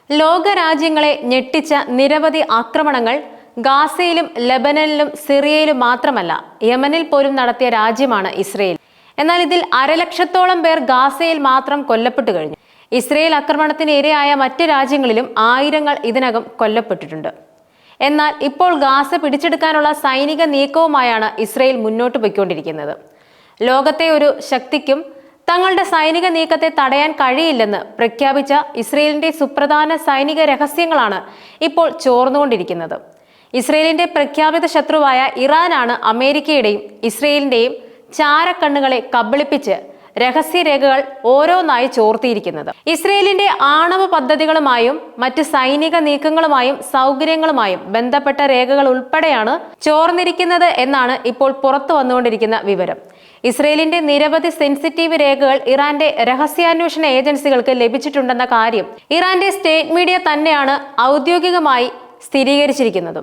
ലോകരാജ്യങ്ങളെ ഞെട്ടിച്ച നിരവധി ആക്രമണങ്ങൾ ഗാസയിലും ലെബനനിലും സിറിയയിലും മാത്രമല്ല യമനിൽ പോലും നടത്തിയ രാജ്യമാണ് ഇസ്രയേൽ. എന്നാൽ ഇതിൽ 1,00,000-ത്തോളം പേർ ഗാസയിൽ മാത്രം കൊല്ലപ്പെട്ടു കഴിഞ്ഞു. ഇസ്രയേൽ ആക്രമണത്തിന് ഇരയായ മറ്റ് രാജ്യങ്ങളിലും ആയിരങ്ങൾ ഇതിനകം കൊല്ലപ്പെട്ടിട്ടുണ്ട്. എന്നാൽ ഇപ്പോൾ ഗാസ പിടിച്ചെടുക്കാനുള്ള സൈനിക നീക്കവുമായാണ് ഇസ്രയേൽ മുന്നോട്ട് പോയിക്കൊണ്ടിരിക്കുന്നത്. ലോകത്തെ ഒരു ശക്തിക്കും തങ്ങളുടെ സൈനിക നീക്കത്തെ തടയാൻ കഴിയില്ലെന്ന് പ്രഖ്യാപിച്ച ഇസ്രയേലിന്റെ സുപ്രധാന സൈനിക രഹസ്യങ്ങളാണ് ഇപ്പോൾ ചോർന്നുകൊണ്ടിരിക്കുന്നത്. ഇസ്രയേലിന്റെ പ്രഖ്യാപിത ശത്രുവായ ഇറാനാണ് അമേരിക്കയുടെയും ഇസ്രയേലിന്റെയും ചാരക്കണ്ണുകളെ കബളിപ്പിച്ച് രഹസ്യരേഖകൾ ഓരോന്നായി ചോർത്തിയിരിക്കുന്നത്. ഇസ്രയേലിന്റെ ആണവ പദ്ധതികളുമായും മറ്റ് സൈനിക നീക്കങ്ങളുമായും സൗകര്യങ്ങളുമായും ബന്ധപ്പെട്ട രേഖകൾ ഉൾപ്പെടെയാണ് ചോർന്നിരിക്കുന്നത് എന്നാണ് ഇപ്പോൾ പുറത്തു വന്നുകൊണ്ടിരിക്കുന്ന വിവരം. ഇസ്രയേലിന്റെ നിരവധി സെൻസിറ്റീവ് രേഖകൾ ഇറാന്റെ രഹസ്യാന്വേഷണ ഏജൻസികൾക്ക് ലഭിച്ചിട്ടുണ്ടെന്ന കാര്യം ഇറാന്റെ സ്റ്റേറ്റ് മീഡിയ തന്നെയാണ് ഔദ്യോഗികമായി സ്ഥിരീകരിച്ചിരിക്കുന്നത്.